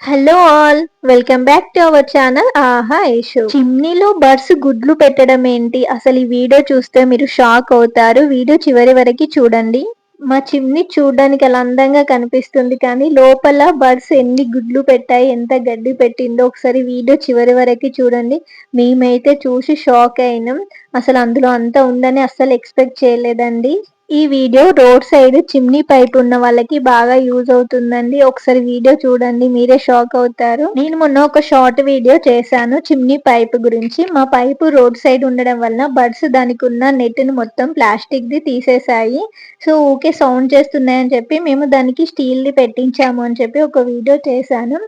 Hello all, welcome back to our channel ఆహా Aishu. చిమ్నీలో birds గుడ్లు పెట్టడం ఏంటి? అసలు ఈ వీడియో చూస్తే మీరు షాక్ అవుతారు. వీడియో చివరి వరకు చూడండి. మా చిమ్నీ చూడడానికి అలా అందంగా కనిపిస్తుంది, కానీ లోపల బర్డ్స్ ఎన్ని గుడ్లు పెట్టాయి, ఎంత గడ్డి పెట్టిందో ఒకసారి వీడియో చివరి వరకు చూడండి. మేమైతే చూసి షాక్ అయినాం. అసలు అందులో అంత ఉందని అస్సలు ఎక్స్పెక్ట్ చేయలేదండి. ఈ video road side chimney pipe ఉన్న వాళ్ళకి బాగా యూజ్ అవుతుందండి. ఒకసారి వీడియో చూడండి, మీరే షాక్ అవుతారు. నేను మొన్న ఒక షార్ట్ వీడియో చేశాను చిమ్నీ పైప్ గురించి. మా పైపు రోడ్ సైడ్ ఉండడం వల్ల బర్డ్స్ దానికి ఉన్న నెట్ ను మొత్తం ప్లాస్టిక్ ది తీసేసాయి. సో ఊకే సౌండ్ చేస్తున్నాయని చెప్పి మేము దానికి స్టీల్ ది పెట్టించాము అని చెప్పి ఒక వీడియో చేశాను.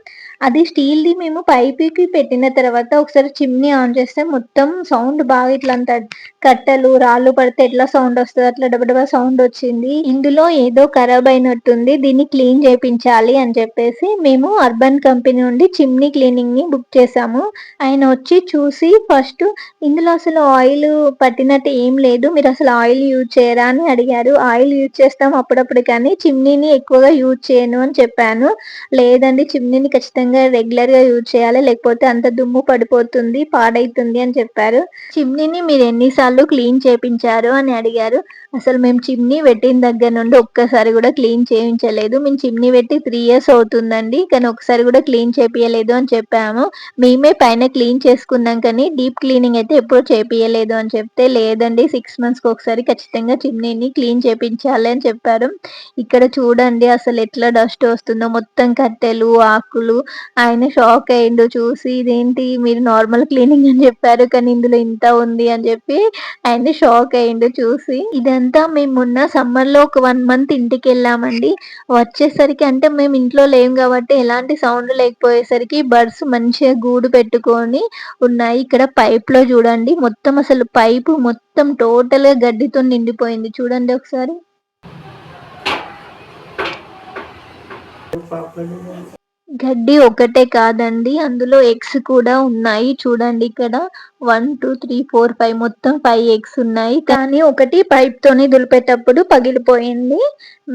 అది స్టీల్ ది మేము పైపుకి పెట్టిన తర్వాత ఒకసారి చిమ్నీ ఆన్ చేస్తే మొత్తం సౌండ్ బాగా ఇట్లా అంత కట్టెలు రాళ్ళు పడితే ఎట్లా సౌండ్ వస్తుంది అట్లా డబడబా సౌండ్ వచ్చింది. ఇందులో ఏదో ఖరాబ్ అయినట్టుంది, దీన్ని క్లీన్ చేయించాలి అని చెప్పేసి మేము అర్బన్ కంపెనీ నుండి చిమ్నీ క్లీనింగ్ ని బుక్ చేసాము. ఆయన వచ్చి చూసి ఫస్ట్ ఇందులో అసలు ఆయిల్ పట్టినట్టు ఏం లేదు, మీరు అసలు ఆయిల్ యూజ్ చేయరా అని అడిగారు. ఆయిల్ యూజ్ చేస్తాం అప్పుడప్పుడు, కానీ చిమ్నీని ఎక్కువగా యూజ్ చేయను అని చెప్పాను. లేదండి, చిమ్నీని ఖచ్చితంగా రెగ్యులర్ గా యూజ్ చేయాలి, లేకపోతే అంత దుమ్ము పడిపోతుంది, పాడైతుంది అని చెప్పారు. చిమ్నీని మీరు ఎన్నిసార్లు క్లీన్ చేపించారు అని అడిగారు. అసలు మేము చిమ్నీ పెట్టిన దగ్గర నుండి ఒక్కసారి కూడా క్లీన్ చేయించలేదు. మేము చిమ్నీ పెట్టి 3 years అవుతుందండి, కానీ ఒకసారి కూడా క్లీన్ చేపియలేదు అని చెప్పాము. మేమే పైన క్లీన్ చేసుకున్నాం, కానీ డీప్ క్లీనింగ్ అయితే ఎప్పుడు చేపియలేదు అని చెప్తే, లేదండి 6 months కి ఒకసారి ఖచ్చితంగా చిమ్నీని క్లీన్ చేపించాలి అని చెప్పారు. ఇక్కడ చూడండి అసలు ఎట్లా డస్ట్ వస్తుందో, మొత్తం కట్టెలు ఆకులు. ఆయన షాక్ అయ్యిండు చూసి, ఇదేంటి మీరు నార్మల్ క్లీనింగ్ అని చెప్పారు కానీ ఇందులో ఇంత ఉంది అని చెప్పి ఆయన షాక్ అయ్యిండు చూసి. ఇదంతా మేము మొన్న సమ్మర్ లో ఒక 1 month ఇంటికి వెళ్ళామండి. వచ్చేసరికి అంటే మేము ఇంట్లో లేం కాబట్టి ఎలాంటి సౌండ్ లేకపోయేసరికి బర్డ్స్ మంచిగా గూడు పెట్టుకొని ఉన్నాయి. ఇక్కడ పైప్ లో చూడండి మొత్తం అసలు పైపు మొత్తం టోటల్ గా గడ్డితో నిండిపోయింది. చూడండి ఒకసారి. గడ్డి ఒకటే కాదండి, అందులో ఎగ్స్ కూడా ఉన్నాయి. చూడండి ఇక్కడ 1 2 3 4 5 మొత్తం 5 eggs ఉన్నాయి, కానీ ఒకటి పైప్ తోని దులిపేటప్పుడు పగిలిపోయింది.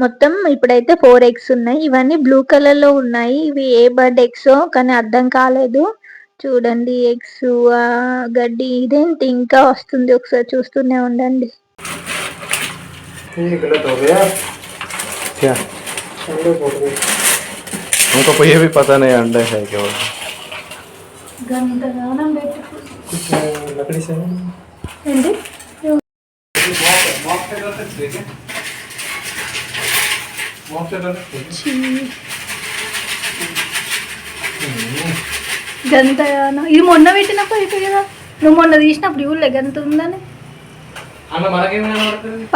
మొత్తం ఇప్పుడైతే 4 eggs ఉన్నాయి. ఇవన్నీ బ్లూ కలర్ లో ఉన్నాయి. ఇవి ఏ బర్డ్ ఎగ్స్ కానీ అర్థం కాలేదు. చూడండి ఎగ్స్, గడ్డి, ఇదేంటి ఇంకా వస్తుంది, ఒకసారి చూస్తూనే ఉండండి. हमको तो ये भी पता नहीं अंडे है क्या लकड़ी से గంతగానో ఇది మొన్న పెట్టిన పైపు కదా, నువ్వు మొన్న తీసినప్పుడు ఇవ్వలే గంత ఉందని.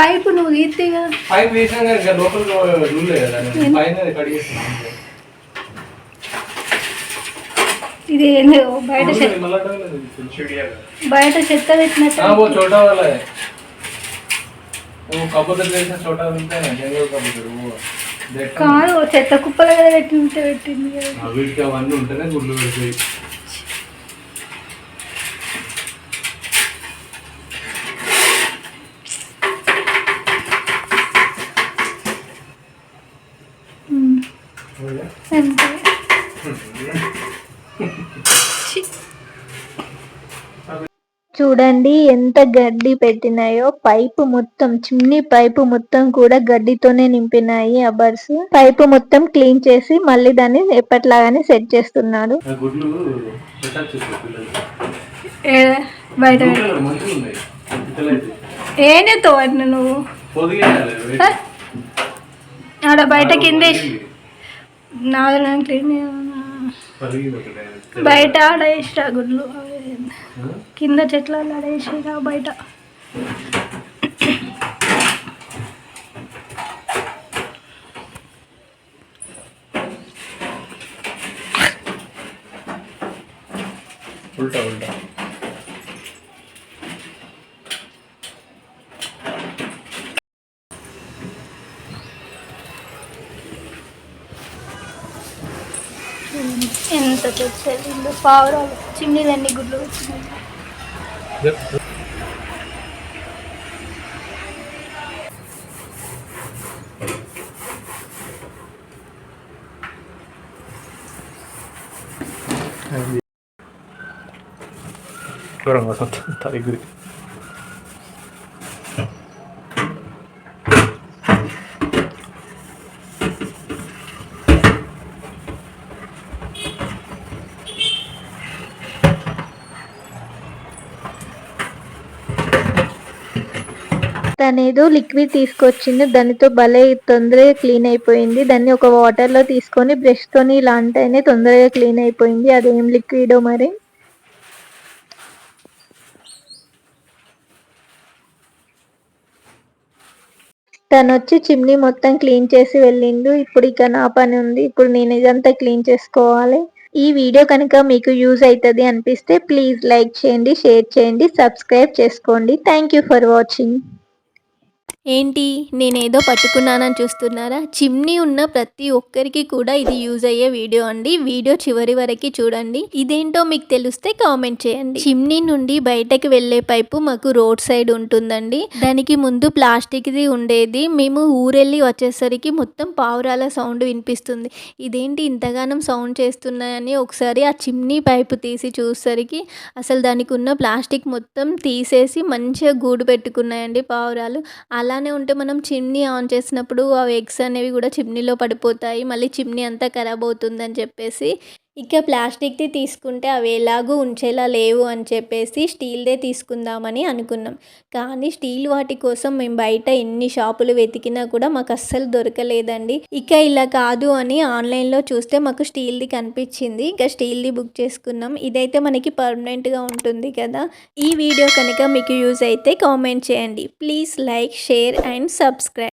పైపు నువ్వు తీస్తే కదా, పైప్ వేసినా లోపల ఇది బయట బయట చెత్త పెట్టినట్టు छोटा वाला है वो कबूतर जैसा छोटा मिलता है जंगल कबूतर वो కాదు, చెత్త కుప్పలు కదా పెట్టింటే పెట్టింది కదా. వీటికి అవన్నీ ఉంటేనే గుడ్లు పెడతాయి. చూడండి ఎంత గడ్డి పెట్టినాయో. పైపు మొత్తం చిమ్నీ పైపు మొత్తం కూడా గడ్డితోనే నింపినాయి ఆ బర్డ్స్. పైపు మొత్తం క్లీన్ చేసి మళ్ళీ దాన్ని ఎప్పటిలాగానే సెట్ చేస్తున్నాడు. బయట ఏనేతో వాటిని నువ్వు ఆడ బయట కింద క్లీన్ బయట ఆడేసిరా గుడ్లు, కింద చెట్ల ఆడేసిరా బయట. उल्टा उल्टा ఎంత తెచ్చేది పావురాలు, చిమ్నీలన్నీ గుడ్లు వచ్చినాయి. దూరంగా తగ్గుది. తనేదో లిక్విడ్ తీసుకొచ్చింది, దానితో భలే తొందరగా క్లీన్ అయిపోయింది. దాన్ని ఒక వాటర్లో తీసుకొని బ్రష్తోని ఇలా అంటేనే తొందరగా క్లీన్ అయిపోయింది. అదేం లిక్విడో మరి. తనొచ్చి చిమ్నీ మొత్తం క్లీన్ చేసి వెళ్ళిండు. ఇప్పుడు ఇక నా పని ఉంది. ఇప్పుడు నేను ఇదంతా క్లీన్ చేసుకోవాలి. ఈ వీడియో కనుక మీకు యూజ్ అవుతుంది అనిపిస్తే ప్లీజ్ లైక్ చేయండి, షేర్ చేయండి, సబ్స్క్రైబ్ చేసుకోండి. Thank you for watching. ఏంటి నేనేదో పట్టుకున్నానని చూస్తున్నారా? చిమ్నీ ఉన్న ప్రతి ఒక్కరికి కూడా ఇది యూజ్ అయ్యే వీడియో అండి. వీడియో చివరి వరకు చూడండి. ఇదేంటో మీకు తెలిస్తే కామెంట్ చేయండి. చిమ్నీ నుండి బయటకు వెళ్లే పైపు మాకు రోడ్ సైడ్ ఉంటుందండి. దానికి ముందు ప్లాస్టిక్ది ఉండేది. మేము ఊరెళ్ళి వచ్చేసరికి మొత్తం పావురాల సౌండ్ వినిపిస్తుంది. ఇదేంటి ఇంతగానం సౌండ్ చేస్తున్నాయని ఒకసారి ఆ చిమ్నీ పైపు తీసి చూసేసరికి అసలు దానికి ఉన్న ప్లాస్టిక్ మొత్తం తీసేసి మంచిగా గూడు పెట్టుకున్నాయండి పావురాలు. అలానే ఉంటే మనం చిమ్నీ ఆన్ చేసినప్పుడు ఆ ఎగ్స్ అనేవి కూడా చిమ్నీలో పడిపోతాయి. మళ్ళీ చిమ్నీ అంతా ఖరాబ్ అవుతుందని చెప్పేసి ఇక ప్లాస్టిక్ది తీసుకుంటే అవి ఎలాగూ ఉంచేలా లేవు అని చెప్పేసి స్టీల్దే తీసుకుందామని అనుకున్నాం. కానీ స్టీల్ వాటి కోసం మేము బయట ఎన్ని షాపులు వెతికినా కూడా మాకు అస్సలు దొరకలేదండి. ఇక ఇలా కాదు అని ఆన్లైన్లో చూస్తే మాకు స్టీల్ది కనిపించింది. ఇక స్టీల్ది బుక్ చేసుకున్నాం. ఇదైతే మనకి పర్మనెంట్గా ఉంటుంది కదా. ఈ వీడియో కనుక మీకు యూజ్ అయితే కామెంట్ చేయండి. Please like, share and subscribe.